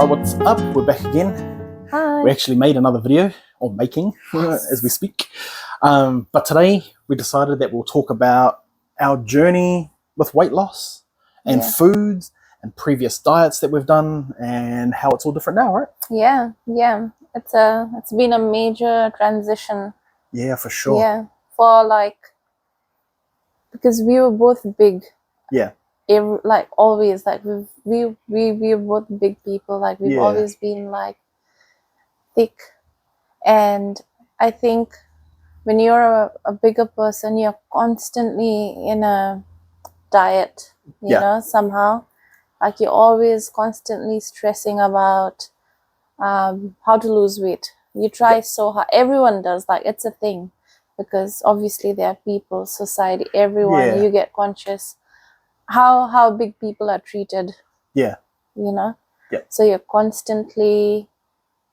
Alright, what's up? We're back again. Hi. We actually made another video, or making, as we speak. But today we decided that we'll talk about our journey with weight loss and foods and previous diets that we've done and how it's all different now, right? Yeah. It's been a major transition. Yeah, for sure. Yeah, because we were both big. Yeah. Always, we're both big people. Like we've always been like thick, and I think when you're a bigger person, you're constantly in a diet. You know, somehow, like you're always constantly stressing about how to lose weight. You try so hard. Everyone does. Like it's a thing, because obviously there are people, society, everyone. You get conscious how big people are treated. Yeah. You know. Yeah. So you're constantly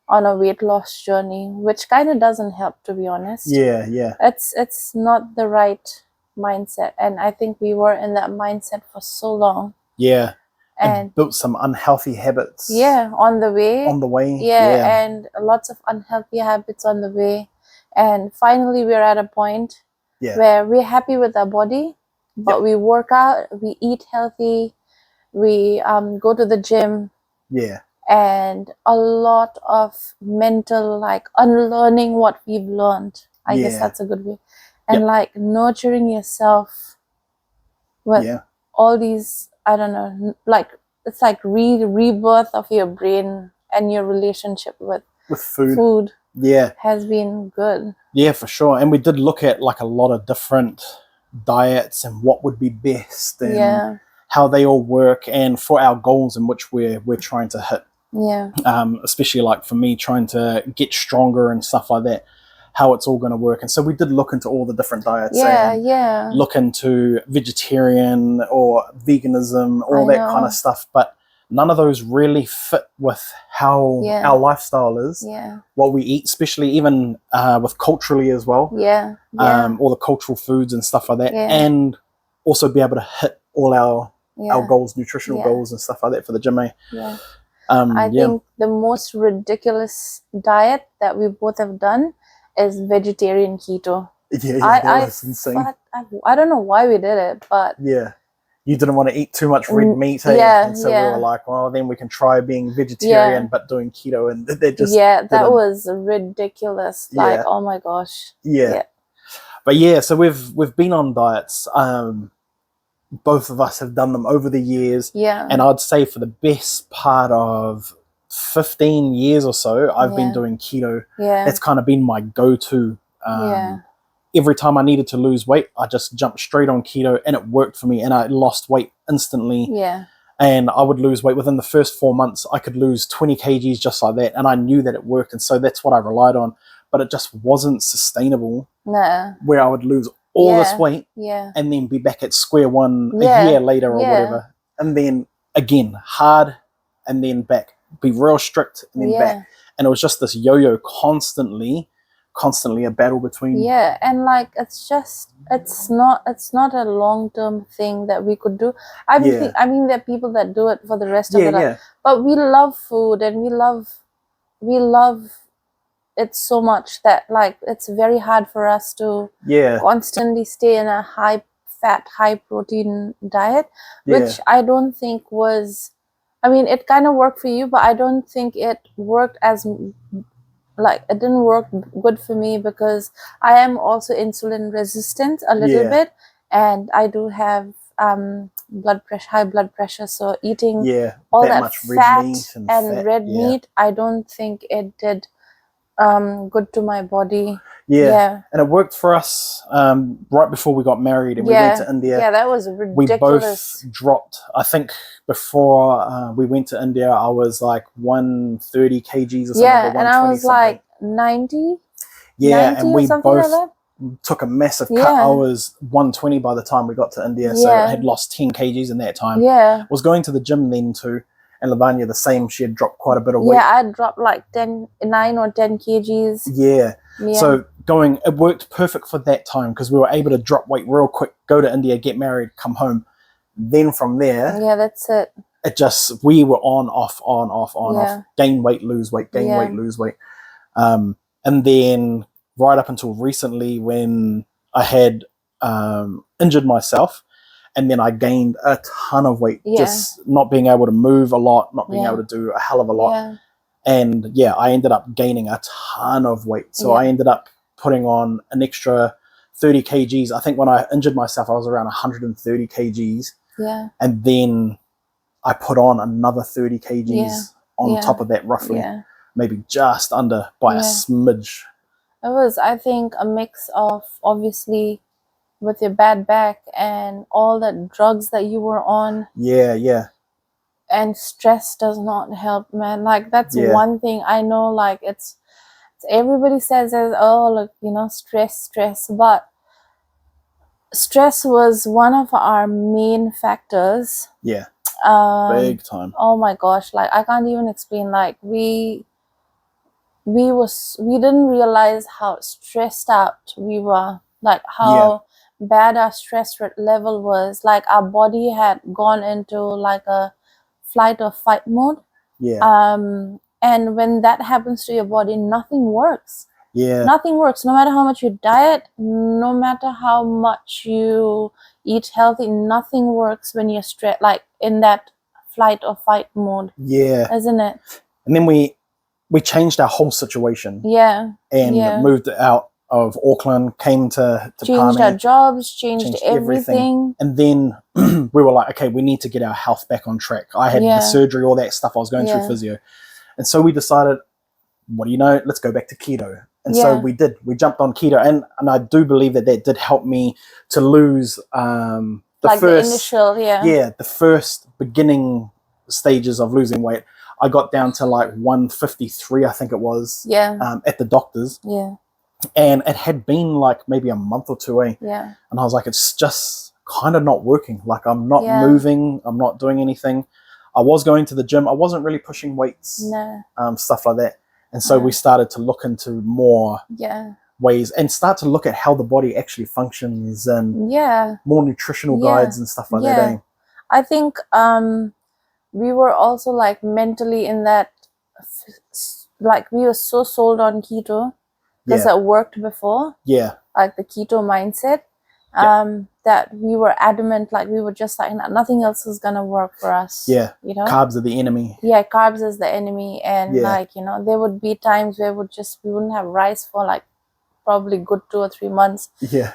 on a weight loss journey, which kind of doesn't help, to be honest. Yeah. It's not the right mindset, and I think we were in that mindset for so long. Yeah. And built some unhealthy habits. On the way. Yeah, and lots of unhealthy habits on the way. And finally we're at a point where we're happy with our body, but we work out, we eat healthy, we go to the gym. Yeah. And a lot of mental, like, unlearning what we've learned. I guess that's a good way. And like nurturing yourself with all these, I don't know, like it's like rebirth of your brain, and your relationship with food has been good. Yeah, for sure. And we did look at like a lot of different diets and what would be best and how they all work, and for our goals in which we're trying to hit. Yeah. Especially like for me, trying to get stronger and stuff like that, how it's all going to work. And so we did look into all the different diets. Look into vegetarian or veganism, all that kind of stuff. But none of those really fit with how our lifestyle is, what we eat, especially even with culturally as well. All the cultural foods and stuff like that. And also be able to hit all our goals, nutritional goals and stuff like that for the gym. I think the most ridiculous diet that we both have done is vegetarian keto. That was insane. I don't know why we did it, but you didn't want to eat too much red meat, and so we were like, well, then we can try being vegetarian but doing keto, and that just that was ridiculous. Like, oh my gosh. But so we've been on diets. Both of us have done them over the years, and I'd say for the best part of 15 years or so, I've been doing keto. It's kind of been my go-to. Every time I needed to lose weight, I just jumped straight on keto, and it worked for me, and I lost weight instantly. And I would lose weight within the first 4 months. I could lose 20 kgs just like that, and I knew that it worked, and so that's what I relied on. But it just wasn't sustainable. Where I would lose all this weight and then be back at square one a year later or whatever, and then again hard, and then back, be real strict, and then back, and it was just this yo-yo, constantly a battle between. And like it's not a long-term thing that we could do. I mean there are people that do it for the rest of their life, but we love food, and we love it so much that like it's very hard for us to constantly stay in a high fat, high protein diet, which I don't think was, I mean, it kind of worked for you, but I don't think it worked it didn't work good for me, because I am also insulin resistant a little bit, and I do have high blood pressure, so eating all that fat and red meat, I don't think it did good to my body. And it worked for us right before we got married, and we went to India. That was ridiculous. We both dropped, I think before we went to India, I was like 130 kgs or something, and I was like 90 and we both like that. Took a massive cut. I was 120 by the time we got to India, so I had lost 10 kgs in that time. Was going to the gym then too, and Lavanya the same. She had dropped quite a bit of weight. I dropped like 9 or 10 kgs. So it worked perfect for that time, because we were able to drop weight real quick, go to India, get married, come home. Then from there, that's it. we were on, off, gain weight, lose weight, gain weight, lose weight. And then right up until recently when I had injured myself, and then I gained a ton of weight, just not being able to move a lot, not being able to do a hell of a lot. And I ended up gaining a ton of weight. So I ended up putting on an extra 30 kgs. I think when I injured myself, I was around 130 kgs. Yeah. And then I put on another 30 kgs on top of that, roughly, maybe just under by a smidge. It was, I think, a mix of, obviously, with your bad back and all the drugs that you were on. Yeah. And stress does not help, man. Like, that's one thing I know. Like, it's everybody says, oh, look, you know, stress, but stress was one of our main factors. Yeah. Big time. Oh my gosh, like, I can't even explain. Like, we didn't realize how stressed out we were, like how bad our stress level was. Like, our body had gone into like a flight or fight mode. And when that happens to your body, nothing works. Nothing works. No matter how much you diet, no matter how much you eat healthy, nothing works when you're stressed, like in that flight or fight mode. Isn't it? And then we changed our whole situation. And moved out of Auckland, came to changed Palmy, our jobs, changed everything. And then we were like, okay, we need to get our health back on track. I had the surgery, all that stuff. I was going through physio. And so we decided, what do you know, let's go back to keto. And so we did. We jumped on keto. And I do believe that did help me to lose the first beginning stages of losing weight. I got down to like 153, I think it was, at the doctor's. And it had been like maybe a month or two, And I was like, it's just kind of not working. Like, I'm not moving. I'm not doing anything. I was going to the gym. I wasn't really pushing weights, stuff like that. And so we started to look into more ways and start to look at how the body actually functions and more nutritional guides and stuff like that. I think we were also like mentally in that, like, we were so sold on keto because it worked before. Like the keto mindset. That we were adamant, like we were just like, nothing else is gonna work for us. You know, carbs are the enemy. Carbs is the enemy. And like, you know, there would be times where we wouldn't have rice for like probably good 2 or 3 months.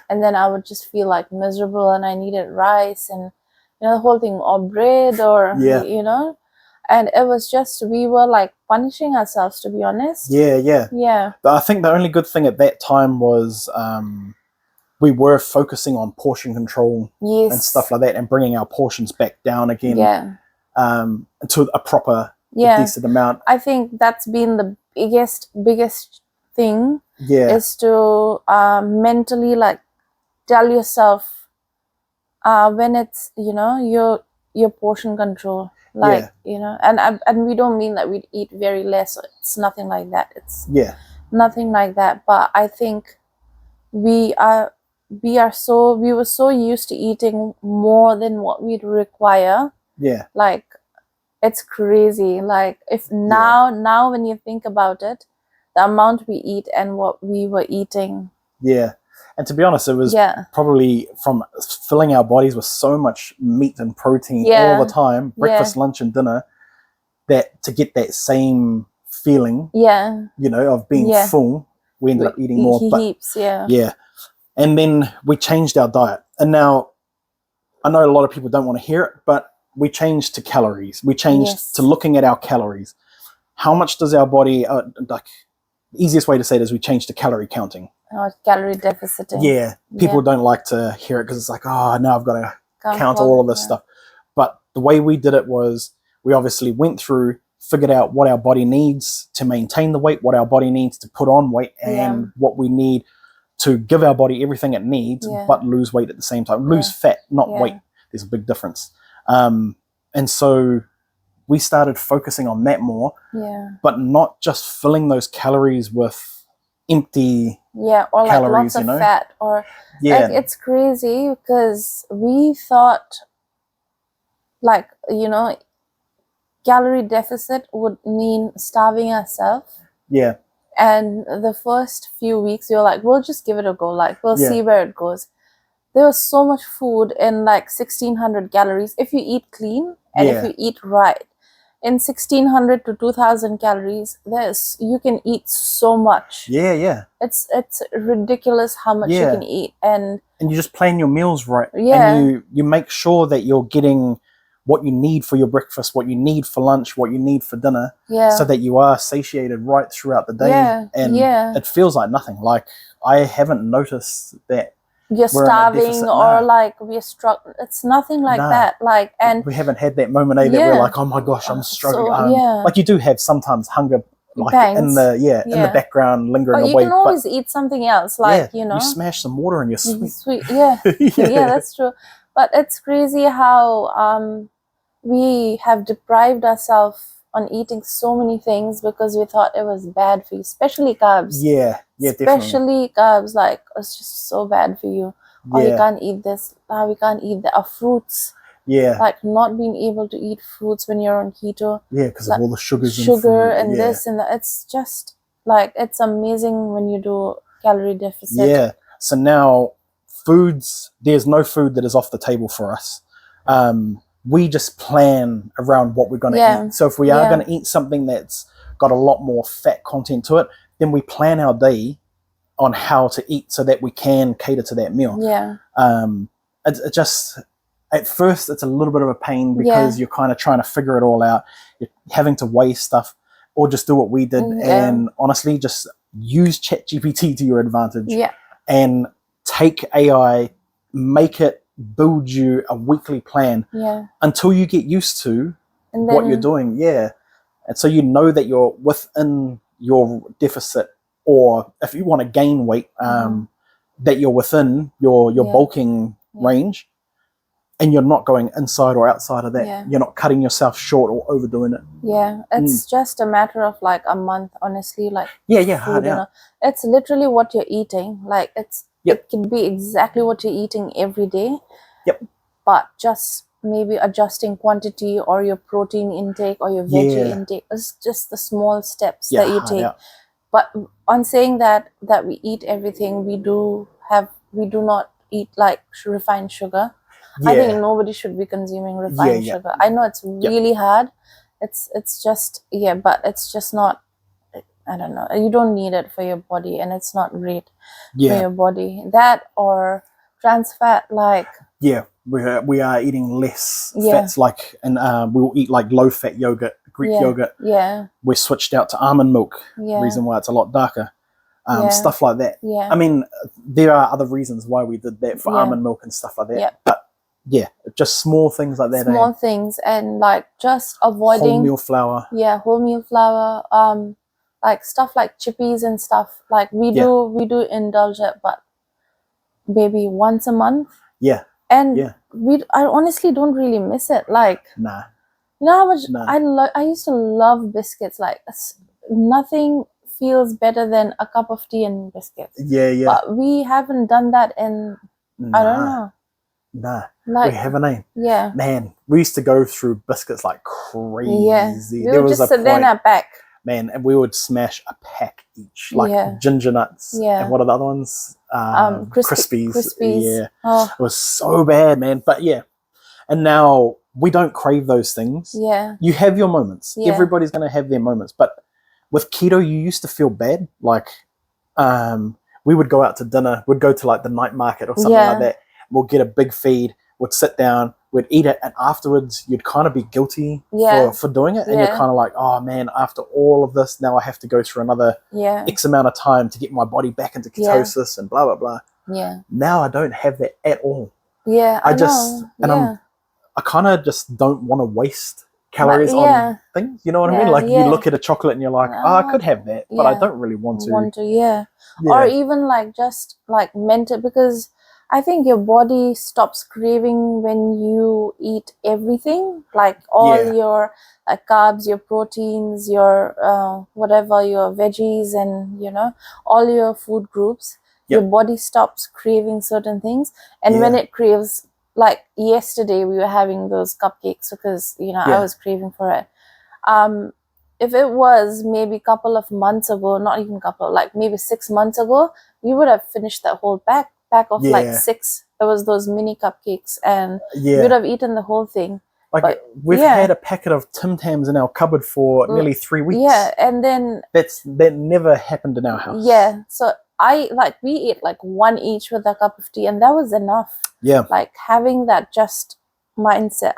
And then I would just feel like miserable and I needed rice and, you know, the whole thing, or bread, or you know. And it was just, we were like punishing ourselves, to be honest. But I think the only good thing at that time was we were focusing on portion control and stuff like that, and bringing our portions back down again to a proper decent amount. I think that's been the biggest thing, is to mentally like tell yourself when it's, you know, your portion control, like, you know, and we don't mean that we'd eat very less. It's nothing like that. It's nothing like that. But I think we were so used to eating more than what we'd require. Like, it's crazy. Like, if now when you think about it, the amount we eat and what we were eating. And to be honest, it was probably from filling our bodies with so much meat and protein all the time, breakfast, lunch, and dinner, that to get that same feeling, you know, of being full, we ended up eating more. Heaps, And then we changed our diet. And now, I know a lot of people don't want to hear it, but we changed to calories. We changed to looking at our calories. How much does our body, like, the easiest way to say it is we changed to calorie counting. Calorie deficiting. People don't like to hear it because it's like, oh, now I've got to count all of this stuff. But the way we did it was, we obviously went through, figured out what our body needs to maintain the weight, what our body needs to put on weight, and what we need to give our body everything it needs, but lose weight at the same time. Lose fat, not weight. There's a big difference. And so we started focusing on that more, but not just filling those calories with empty or like calories, lots of fat, or like, it's crazy because we thought, like, you know, calorie deficit would mean starving ourselves. Yeah. And the first few weeks, you're like, we'll just give it a go. Like, we'll see where it goes. There was so much food in like 1,600 calories. If you eat clean and if you eat right, in 1,600 to 2,000 calories, you can eat so much. Yeah. It's ridiculous how much you can eat. And you just plan your meals right. Yeah. And you make sure that you're getting what you need for your breakfast, what you need for lunch, what you need for dinner, so that you are satiated right throughout the day. And it feels like nothing. Like, I haven't noticed that you're starving or like we're struggling. It's nothing like that. Like, and we haven't had that moment that we're like, oh my gosh, I'm struggling. So, like, you do have sometimes hunger, like in the background, lingering away. You can always eat something else, like you smash some water and you're sweet. Yeah. That's true. But it's crazy how we have deprived ourselves on eating so many things because we thought it was bad for you, especially carbs. Yeah, especially definitely. Carbs, like, it's just so bad for you. Oh, you can't eat this. Oh, we can't eat that. Or fruits. Yeah. Like, not being able to eat fruits when you're on keto. Yeah, because of all the sugars and this and that. It's just, like, it's amazing when you do calorie deficit. Yeah. So now, there's no food that is off the table for us. We just plan around what we're going to eat. So if we are going to eat something that's got a lot more fat content to it, then we plan our day on how to eat so that we can cater to that meal. Yeah. It just, at first, it's a little bit of a pain because you're kind of trying to figure it all out. You're having to weigh stuff, or just do what we did and honestly just use ChatGPT to your advantage. Yeah. And take AI, make it build you a weekly plan until you get used to what you're doing. And so you know that you're within your deficit, or if you want to gain weight, that you're within your bulking range, and you're not going inside or outside of that. You're not cutting yourself short or overdoing it. It's just a matter of like a month, honestly. Like, hard out. It's literally what you're eating. Like, it can be exactly what you're eating every day. But just maybe adjusting quantity or your protein intake or your veggie intake. It's just the small steps that you take. But on saying that we eat everything, we do not eat like refined sugar. I think nobody should be consuming refined sugar. I know it's really hard. It's just but it's just not. I don't know. You don't need it for your body, and it's not great for your body. That or trans fat, like we are eating less fats, like, and we'll eat like low fat yogurt, Greek yogurt. We switched out to almond milk. Reason why it's a lot darker. Stuff like that. I mean, there are other reasons why we did that for almond milk and stuff like that. But just small things like that. Small things, and like just avoiding wholemeal flour. Wholemeal flour. Like stuff like chippies and stuff. Like we do indulge it, but maybe once a month. And I honestly don't really miss it. Like, you know how much I used to love biscuits. Like, nothing feels better than a cup of tea and biscuits. But we haven't done that in I don't know. Like, we have a name. Man, we used to go through biscuits like crazy. We would just sit there in our pack. Man, and we would smash a pack each, like ginger nuts. And what are the other ones? Crispies. It was so bad, man. But and now we don't crave those things. You have your moments. Everybody's going to have their moments. But with keto, you used to feel bad. Like, we would go out to dinner. We'd go to like the night market or something like that. We'll get a big feed. We'd sit down. We'd eat it, and afterwards you'd kind of be guilty for doing it, and you're kind of like, oh man, after all of this, now I have to go through another X amount of time to get my body back into ketosis and blah blah blah. Now I don't have that at all. I just I kind of just don't want to waste calories on things. You know what I mean? Like, you look at a chocolate and you're like, oh, I could have that, but I don't really want to. Or even like just like mental, because I think your body stops craving when you eat everything, like all your carbs, your proteins, your whatever, your veggies, and all your food groups. Your body stops craving certain things, and when it craves, like yesterday we were having those cupcakes because I was craving for it. If it was maybe a couple of months ago, not even couple, like maybe 6 months ago, we would have finished that whole pack of like 6. It was those mini cupcakes, and we would have eaten the whole thing. Like, but we've had a packet of Tim Tams in our cupboard for nearly 3 weeks. Yeah, and then that never happened in our house. Yeah, so we ate like 1 each with a cup of tea, and that was enough. Yeah, like having that just mindset.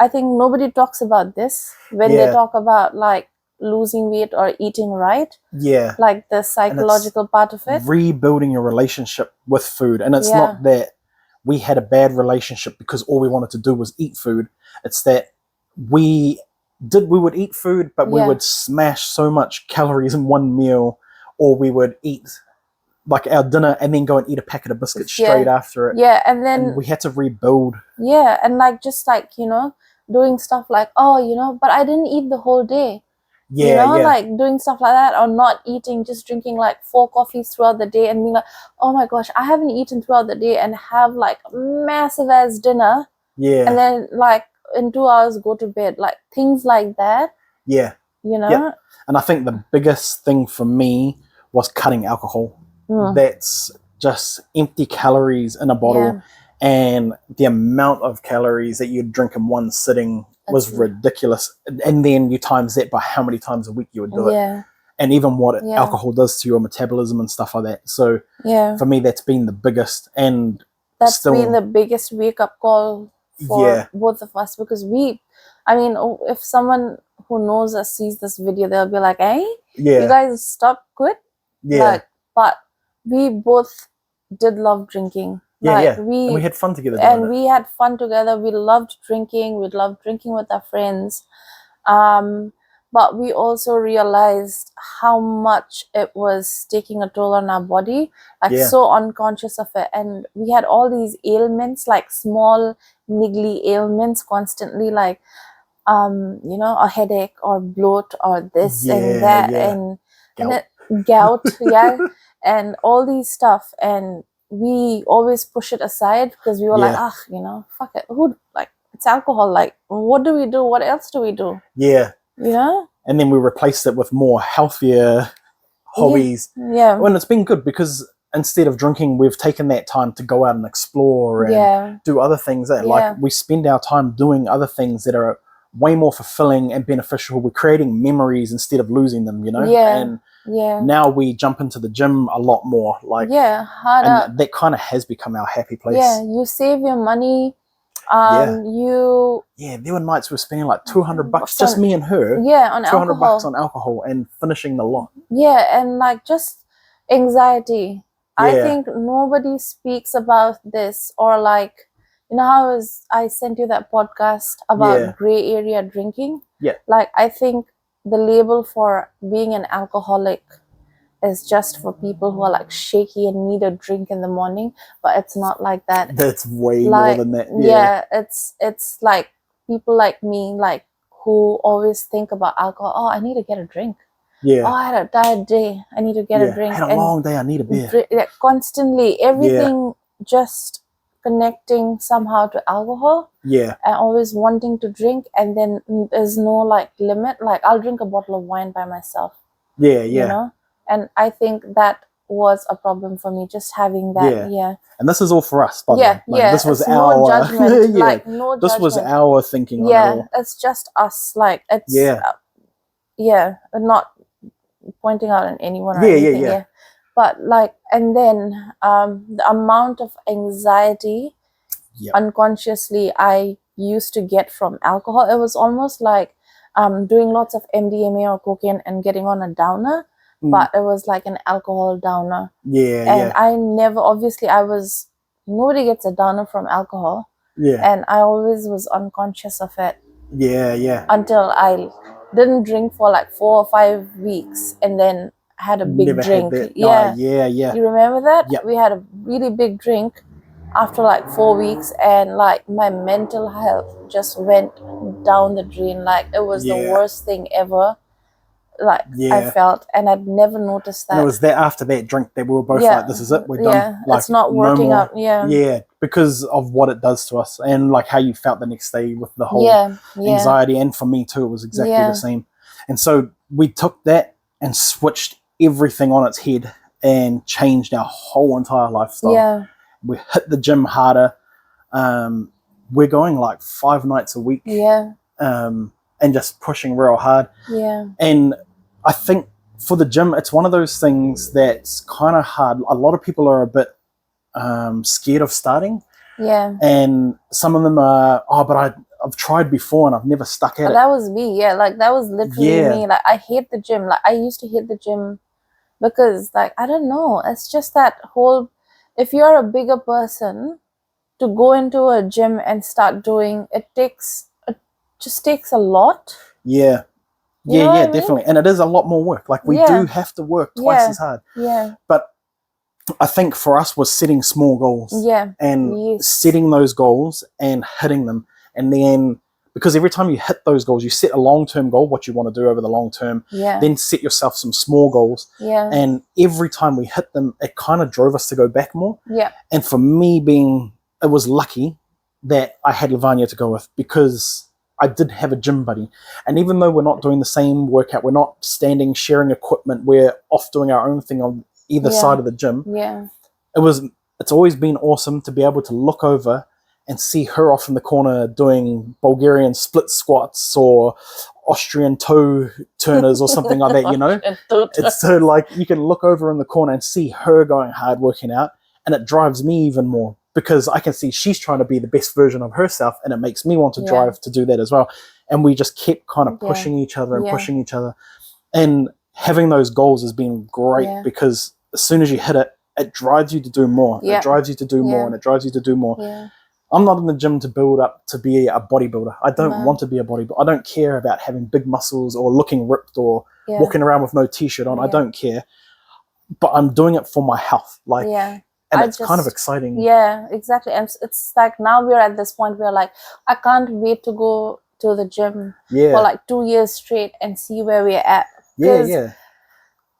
I think nobody talks about this when they talk about like losing weight or eating right. Yeah, like the psychological part of it. Rebuilding your relationship with food, and it's not that we had a bad relationship because all we wanted to do was eat food. It's that we would eat food, but we would smash so much calories in one meal, or we would eat like our dinner and then go and eat a packet of biscuits straight after it. Yeah, and then we had to rebuild. Yeah, and like just like, doing stuff like, but I didn't eat the whole day. Like doing stuff like that, or not eating, just drinking like 4 coffees throughout the day and being like, oh my gosh, I haven't eaten throughout the day, and have like a massive ass dinner. Yeah. And then like in 2 hours go to bed, like things like that. Yeah. Yeah. And I think the biggest thing for me was cutting alcohol. That's just empty calories in a bottle, and the amount of calories that you drink in one sitting was ridiculous. And then you times that by how many times a week you would do it, and even what alcohol does to your metabolism and stuff like that. So for me, that's been the biggest, and that's been the biggest wake up call for both of us, because if someone who knows us sees this video, they'll be like, hey, you guys stop, quit. But we both did love drinking. And we had fun together. We had fun together. We loved drinking. We loved drinking with our friends. But we also realized how much it was taking a toll on our body, so unconscious of it. And we had all these ailments, like small, niggly ailments constantly, like, a headache or bloat or this and that and gout, and all these stuff. And we always push it aside because we were like, fuck it. It's alcohol. Like, what do we do? What else do we do? Yeah. And then we replaced it with more healthier hobbies. Yeah. And it's been good because instead of drinking, we've taken that time to go out and explore and do other things. Like, we spend our time doing other things that are way more fulfilling and beneficial. We're creating memories instead of losing them, And now we jump into the gym a lot more. Harder. And that kind of has become our happy place. Yeah, you save your money. There were nights we were spending like $200, just me and her. On alcohol. $200 on alcohol and finishing the lot. Yeah, and like just anxiety. I think nobody speaks about this, or like, how I sent you that podcast about gray area drinking? Yeah. Like, I think the label for being an alcoholic is just for people who are like shaky and need a drink in the morning, but it's not like that. That's way more than that. Yeah, it's like people like me, like, who always think about alcohol. Oh, I need to get a drink. Yeah. Oh, I had a tired day. I need to get a drink. I had a long day. I need a beer. Constantly, everything just connecting somehow to alcohol. Yeah. And always wanting to drink, and then there's no like limit. Like, I'll drink a bottle of wine by myself. Yeah. And I think that was a problem for me, just having that. Yeah. And this is all for us, by the way. Like, this was our no judgment. Like, no judgment. This was our thinking. Yeah, on it all. it's just us. Like, it's not pointing out on anyone or anything. Yeah. But like, and then the amount of anxiety unconsciously I used to get from alcohol, it was almost like doing lots of MDMA or cocaine and getting on a downer, but it was like an alcohol downer. And I never, obviously nobody gets a downer from alcohol. And I always was unconscious of it. Until I didn't drink for like 4 or 5 weeks, and then had a big drink. You remember that? We had a really big drink after like 4 weeks, and like my mental health just went down the drain. Like, it was the worst thing ever. like I felt, and I'd never noticed that. And it was that after that drink that we were both like, this is it, we're done. Like, it's not working out. Yeah, because of what it does to us, and like how you felt the next day with the whole anxiety. And for me too, it was exactly the same. And so we took that and switched everything on its head and changed our whole entire lifestyle. We hit the gym harder. We're going like 5 nights a week. And just pushing real hard. And I think for the gym, it's one of those things that's kind of hard. A lot of people are a bit scared of starting. And some of them are, but I've tried before and I've never stuck at it. That was me. Like that was literally me. Like I hate the gym. Like I used to hate the gym because, like, I don't know. It's just that whole, if you're a bigger person, to go into a gym and start doing it just takes a lot. You know what I mean? Definitely. And it is a lot more work. Like we do have to work twice as hard. But I think for us was setting small goals. And setting those goals and hitting them. And then, because every time you hit those goals, you set a long-term goal, what you want to do over the long term. Then set yourself some small goals. And every time we hit them, it kind of drove us to go back more. And for me it was lucky that I had Lavanya to go with, because I did have a gym buddy. And even though we're not doing the same workout, we're not standing, sharing equipment, we're off doing our own thing on either side of the gym. It's always been awesome to be able to look over and see her off in the corner doing Bulgarian split squats or Austrian toe turners or something like that, you know? It's so like you can look over in the corner and see her going hard working out, and it drives me even more, because I can see she's trying to be the best version of herself, and it makes me want to drive to do that as well. And we just kept kind of pushing each other and pushing each other. And having those goals has been great, because as soon as you hit it, it drives you to do more. It drives you to do more, and it drives you to do more. I'm not in the gym to build up to be a bodybuilder. I don't want to be a bodybuilder. I don't care about having big muscles or looking ripped or walking around with no t-shirt on. I don't care. But I'm doing it for my health. Like, and it's kind of exciting. Yeah, exactly. And it's like now we're at this point where, like, I can't wait to go to the gym for like 2 years straight and see where we're at.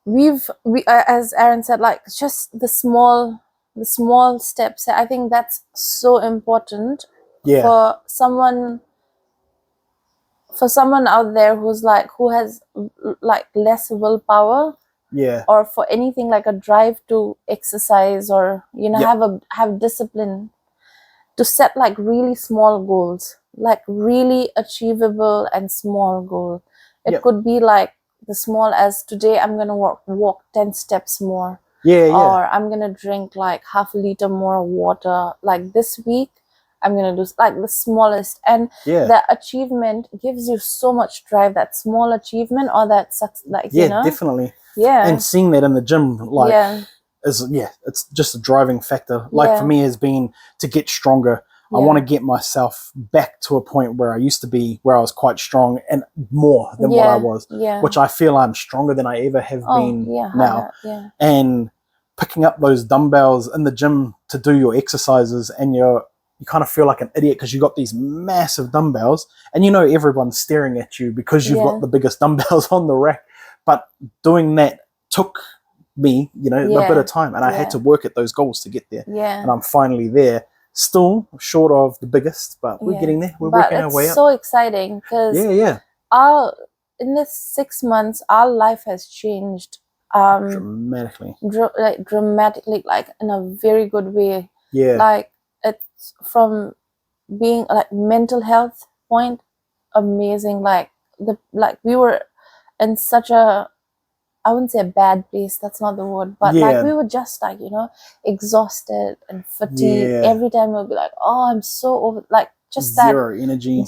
We as Aaron said, like, just the small steps. I think that's so important for someone out there who has like less willpower. Or for anything like a drive to exercise, or have discipline, to set like really small goals, like really achievable and small goal. It could be like the small as, today I'm gonna walk 10 steps more, or I'm gonna drink like half a liter more water. Like this week I'm gonna do like the smallest, and the achievement gives you so much drive. That small achievement or that like definitely. And seeing that in the gym, like, it's just a driving factor. Like for me, has been to get stronger. I want to get myself back to a point where I used to be, where I was quite strong and more than what I was, which I feel I'm stronger than I ever have been now. And picking up those dumbbells in the gym to do your exercises, and you kind of feel like an idiot because you got these massive dumbbells, and you know everyone's staring at you because you've got the biggest dumbbells on the rack. But doing that took me, a bit of time, and I had to work at those goals to get there. And I'm finally there. Still short of the biggest, but we're getting there. We're working our way up. It's so exciting because in this 6 months, our life has changed dramatically. Dramatically, like in a very good way. Like it's from being like mental health point, amazing. Like we were in such a, I wouldn't say a bad place, that's not the word, but like we were just like, exhausted and fatigued. Every time we'll be like, oh, I'm so over, like just zero energy,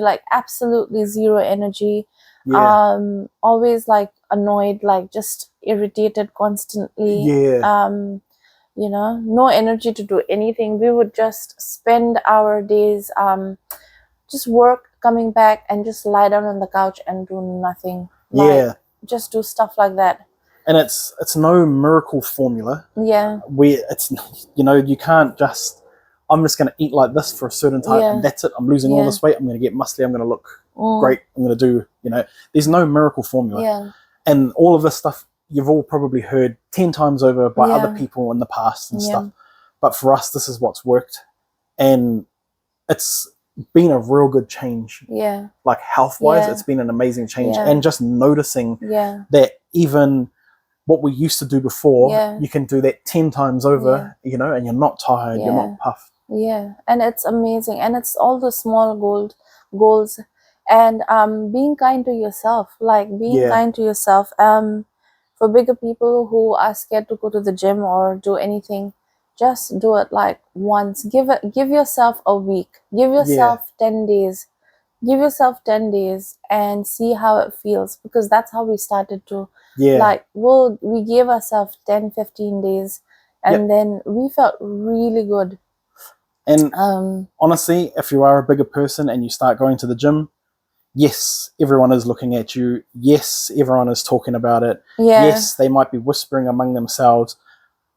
like absolutely zero energy. Always like annoyed, like just irritated constantly. No energy to do anything. We would just spend our days just work, coming back, and just lie down on the couch and do nothing. Just do stuff like that. And it's no miracle formula. Where it's, you can't just, I'm just going to eat like this for a certain time and that's it. I'm losing all this weight. I'm going to get muscly. I'm going to look great, I'm going to do, you know, there's no miracle formula. Yeah. And all of this stuff, you've all probably heard 10 times over by other people in the past and stuff. But for us, this is what's worked. And it's been a real good change. Yeah. Like health-wise, it's been an amazing change. And just noticing that even what we used to do before, you can do that 10 times over, you know, and you're not tired, you're not puffed. Yeah, and it's amazing. And it's all the small goals. And being kind to yourself, like being kind to yourself. For bigger people who are scared to go to the gym or do anything, just do it like once. Give yourself a week. Give yourself 10 days. Give yourself 10 days and see how it feels, because that's how we started to. Like we gave ourselves 10, 15 days and then we felt really good. And honestly, if you are a bigger person and you start going to the gym, yes, everyone is looking at you. Yes, everyone is talking about it. Yes, they might be whispering among themselves,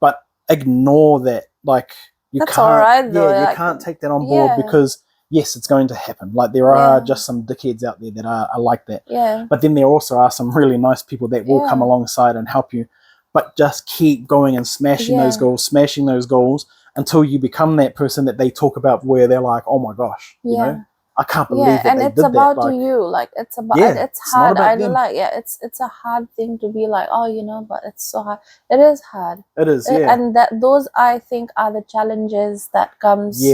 but ignore that. Like you That's can't, all right, though. you can't take that on board because yes, it's going to happen. Like there are just some dickheads out there that are like that. But then there also are some really nice people that will come alongside and help you. But just keep going and smashing those goals until you become that person that they talk about, where they're like, oh my gosh, you know, I can't believe that and they it's did about that. Like, you. Like it's about it's Not hard. about them. It's a hard thing to be like, oh, you know, but it's so hard. It is hard. It is, and those I think are the challenges that comes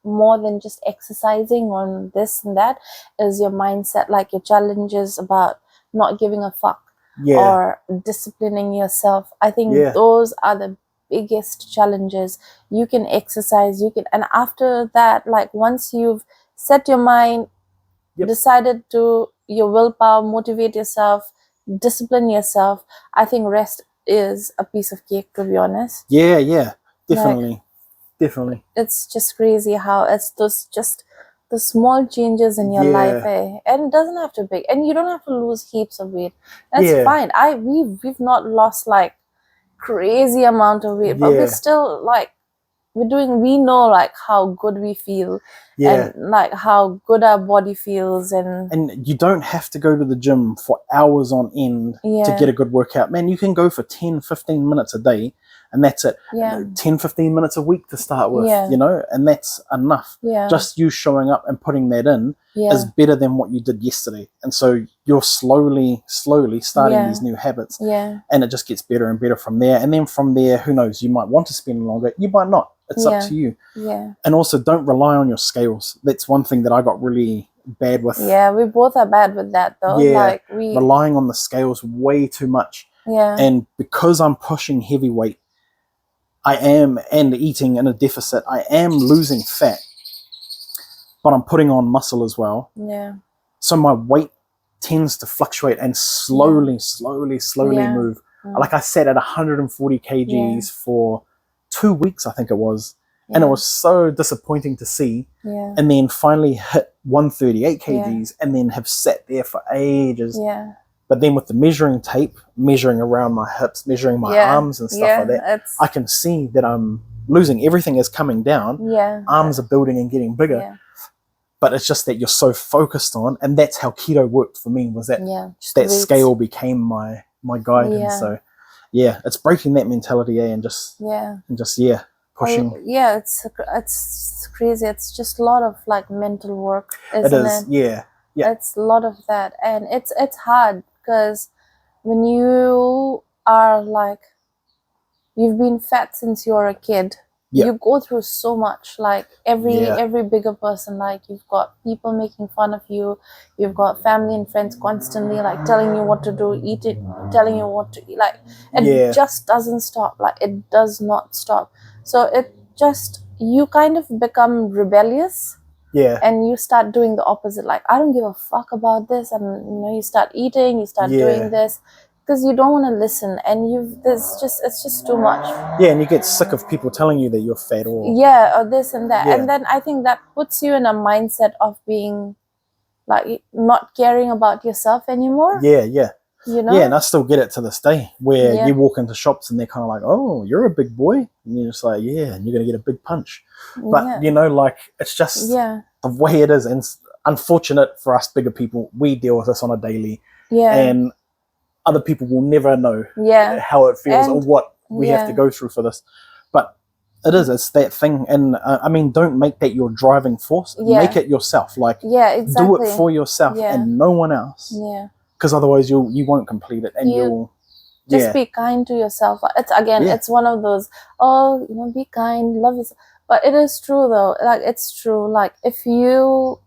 more than just exercising on this and that, is your mindset. Like your challenges about not giving a fuck or disciplining yourself. I think those are the biggest challenges. You can exercise, and after that, like once you've set your mind, decided to your willpower, motivate yourself, discipline yourself, I think rest is a piece of cake, to be honest. Definitely. It's just crazy how it's just the small changes in your life, and it doesn't have to be, and you don't have to lose heaps of weight. That's fine. We've not lost like crazy amount of weight, but we're still like we know like how good we feel and like how good our body feels, and you don't have to go to the gym for hours on end to get a good workout. Man, you can go for 10-15 minutes a day and that's it. 10-15 minutes a week to start with, you know, and that's enough. Just you showing up and putting that in is better than what you did yesterday. And so you're slowly starting these new habits, and it just gets better and better from there. And then from there, who knows, you might want to spend longer, you might not. It's up to you. And also don't rely on your scales. That's one thing that I got really bad with. We both are bad with that though. Like relying on the scales way too much. And because I'm pushing heavy weight, and eating in a deficit, I am losing fat, but I'm putting on muscle as well. So my weight tends to fluctuate and slowly move. Like I sat at 140 kgs for 2 weeks, I think it was. And it was so disappointing to see. And then finally hit 138 kgs and then have sat there for ages. But then with the measuring tape, measuring around my hips, measuring my arms and stuff like that, I can see that I'm losing. Everything is coming down. Arms are building and getting bigger. But it's just that you're so focused on, and that's how keto worked for me, was that that scale became my guide. And so it's breaking that mentality, and just pushing. It's crazy. It's just a lot of like mental work, isn't it? It's a lot of that, and it's hard because when you are like, you've been fat since you're a kid, you go through so much. Like every bigger person, like you've got people making fun of you, you've got family and friends constantly like telling you what to do, telling you what to eat. Like it just doesn't stop. Like it does not stop. So it just, you kind of become rebellious. And you start doing the opposite. Like, I don't give a fuck about this. And, you know, you start eating, you start doing this because you don't want to listen. And it's just too much. And you get sick of people telling you that you're fat or this and that. And then I think that puts you in a mindset of being like not caring about yourself anymore. You know? And I still get it to this day, where you walk into shops and they're kind of like, oh, you're a big boy. And you're just like, and you're going to get a big punch. But, you know, like, it's just the way it is. And unfortunate for us bigger people, we deal with this on a daily. Yeah. And other people will never know how it feels or what we have to go through for this. But it's that thing. And I mean, don't make that your driving force. Make it yourself. Like, exactly. do it for yourself and no one else. Yeah. Because otherwise you won't complete it, and you'll just be kind to yourself. It's it's one of those, be kind, love yourself. But it is true though. Like, it's true. Like, if you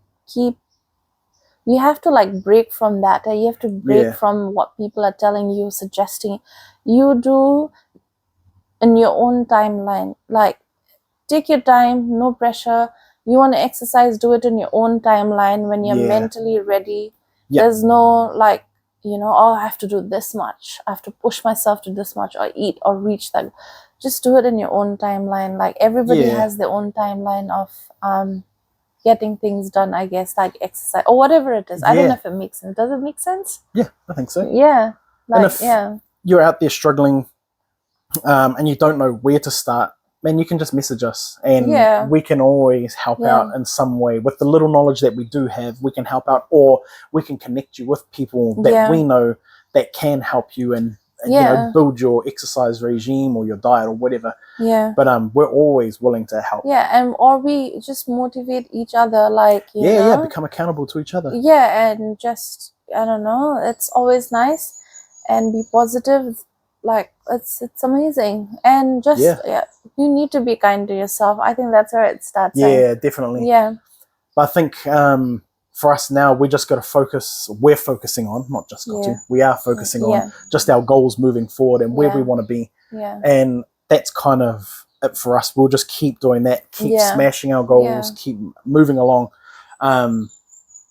have to like break from that. You have to break from what people are telling you, suggesting. You do in your own timeline. Like, take your time, no pressure. You want to exercise, do it in your own timeline when you're mentally ready. There's no like, I have to do this much. I have to push myself to this much, or eat or reach that. Just do it in your own timeline. Like, everybody has their own timeline of getting things done, I guess, like exercise or whatever it is. I don't know if it makes sense. Does it make sense? Yeah, I think so. Yeah. Like, and if you're out there struggling and you don't know where to start, man, you can just message us, and we can always help out in some way. With the little knowledge that we do have, we can help out, or we can connect you with people that we know that can help you and build your exercise regime or your diet or whatever. But we're always willing to help. And or we just motivate each other, like you know? Become accountable to each other. And just, I don't know, it's always nice, and be positive. Like, it's amazing. And just you need to be kind to yourself. I think that's where it starts. Definitely. But I think for us now, we just got to focus. We're focusing on, not just got to, we are focusing on just our goals moving forward and where we want to be. And that's kind of it for us. We'll just keep doing that, keep smashing our goals, keep moving along.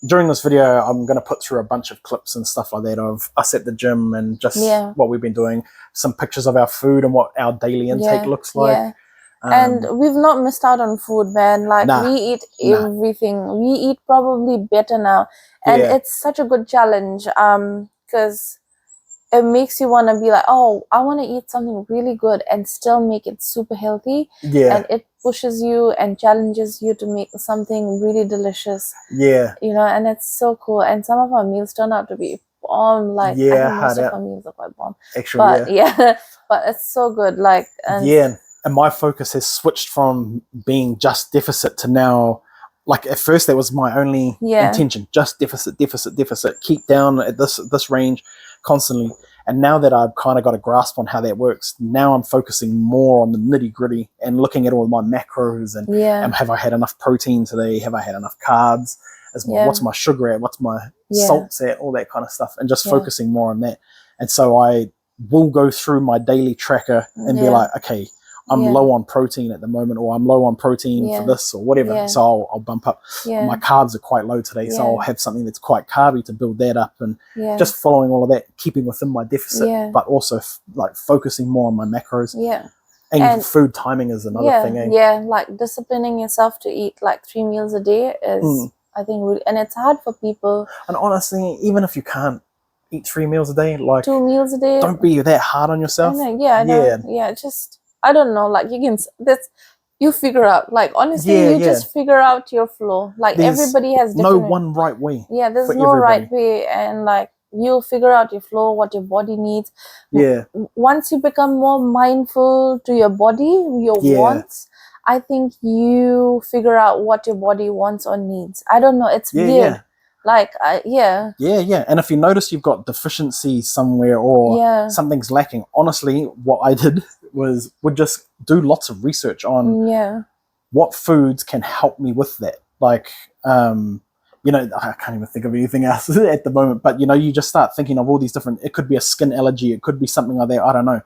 During this video, I'm going to put through a bunch of clips and stuff like that of us at the gym and just what we've been doing, some pictures of our food and what our daily intake looks like. And we've not missed out on food, man. Like, we eat everything. We eat probably better now. And it's such a good challenge because it makes you want to be like, oh, I want to eat something really good and still make it super healthy. And it pushes you and challenges you to make something really delicious. And it's so cool. And some of our meals turn out to be bomb. Like, I think most of our meals are quite bomb. Actually, but it's so good. Like, and my focus has switched from being just deficit to now, like, at first that was my only intention, just deficit, keep down at this range constantly. And now that I've kind of got a grasp on how that works, now I'm focusing more on the nitty gritty and looking at all of my macros and have I had enough protein today? Have I had enough carbs? What's my sugar at? What's my salts at? All that kind of stuff, and just focusing more on that. And so I will go through my daily tracker and be like, okay, I'm low on protein at the moment, or I'm low on protein for this or whatever. So I'll bump up. My carbs are quite low today, so I'll have something that's quite carby to build that up, and just following all of that, keeping within my deficit, but also like focusing more on my macros. And food timing is another thing. Like disciplining yourself to eat like 3 meals a day is, I think, really, and it's hard for people. And honestly, even if you can't eat 3 meals a day, like 2 meals a day, don't be that hard on yourself. I know. Just, I don't know, like, you figure out, like, honestly, just figure out your flow. Like, everybody has different, no one right way. There's no right way, and like, you'll figure out your flow, what your body needs. Once you become more mindful to your body, your wants, I think you figure out what your body wants or needs. I don't know, it's weird. Like, and if you notice you've got deficiency somewhere or something's lacking, honestly, what I did would just do lots of research on what foods can help me with that. Like, I can't even think of anything else at the moment, but you just start thinking of all these different, it could be a skin allergy, it could be something like that, I don't know.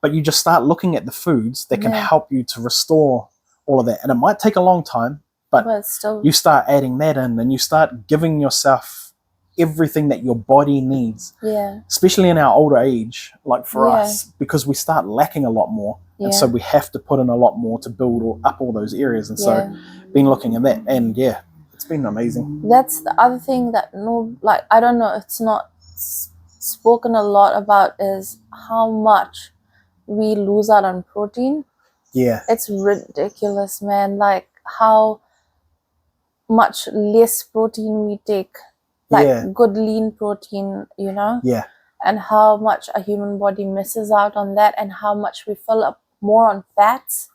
But you just start looking at the foods that can help you to restore all of that. And it might take a long time, but still, you start adding that in, and you start giving yourself everything that your body needs. Especially in our older age, like for us, because we start lacking a lot more. And so we have to put in a lot more to build up all those areas. And so been looking at that, and it's been amazing. That's the other thing that I don't know, it's not spoken a lot about, is how much we lose out on protein. It's ridiculous, man. Like, how much less protein we take, like good lean protein, you know, and how much a human body misses out on that, and how much we fill up more on fats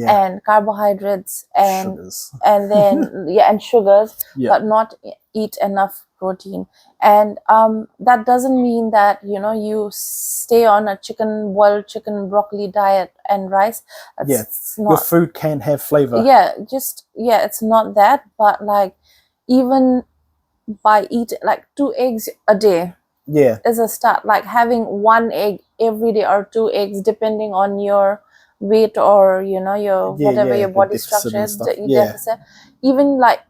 and carbohydrates and sugars. And then and sugars, but not eat enough protein. And that doesn't mean that, you know, you stay on a boiled chicken broccoli diet and rice. That's not, your food can have flavor. It's not that, but like, even by eating like 2 eggs a day is a start. Like having 1 egg every day, or 2 eggs depending on your weight, or you know, your whatever your body structure is, deficit. Even like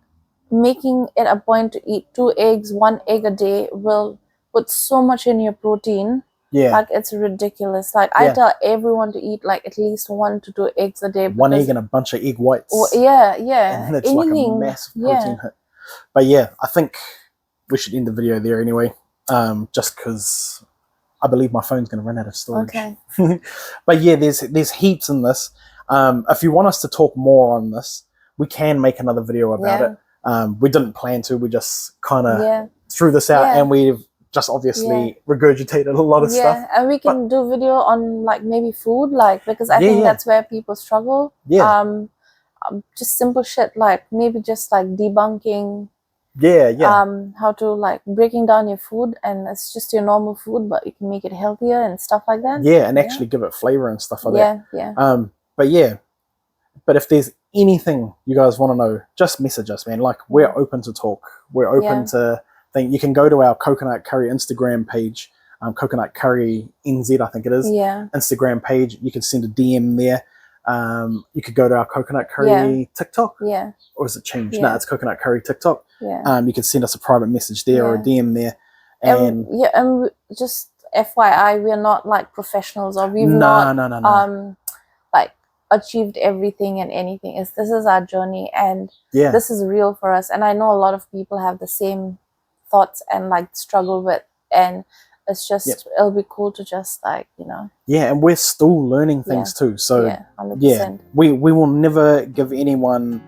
making it a point to eat 2 eggs, 1 egg a day will put so much in your protein. Like it's ridiculous. Like I tell everyone to eat like at least 1 to 2 eggs a day. 1 egg and a bunch of egg whites. And that's like a massive protein hit. But I think we should end the video there anyway. Just because I believe my phone's going to run out of storage. Okay. But there's heaps in this. If you want us to talk more on this, we can make another video about it. We didn't plan to. We just kind of threw this out, and we've just obviously regurgitated a lot of stuff. And we can do video on like maybe food, like, because I think that's where people struggle. Just simple shit, like maybe just like debunking. How to like breaking down your food, and it's just your normal food, but you can make it healthier and stuff like that. And actually give it flavor and stuff like that. But if there's anything you guys want to know, just message us, man. Like, we're open to talk. We're open to think. You can go to our Coconut Curry Instagram page, Coconut Curry NZ, I think it is. Instagram page. You can send a DM there. You could go to our Coconut Curry TikTok. Or is it changed? No, it's Coconut Curry TikTok. You can send us a private message there or a DM there. And and just FYI, we're not like professionals, or we've not like achieved everything and anything. This is our journey, and this is real for us. And I know a lot of people have the same thoughts and like struggle with, and it's just it'll be cool to just like, you know. And we're still learning things too. So 100%. We will never give anyone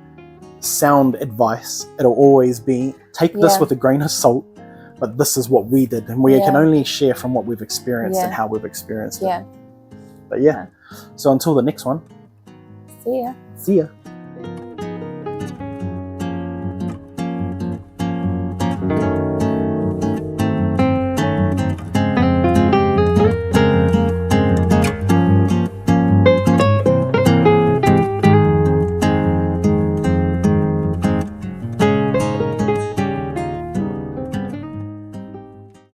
sound advice. It'll always be take this with a grain of salt, but this is what we did, and we can only share from what we've experienced and how we've experienced it. But so until the next one, see ya.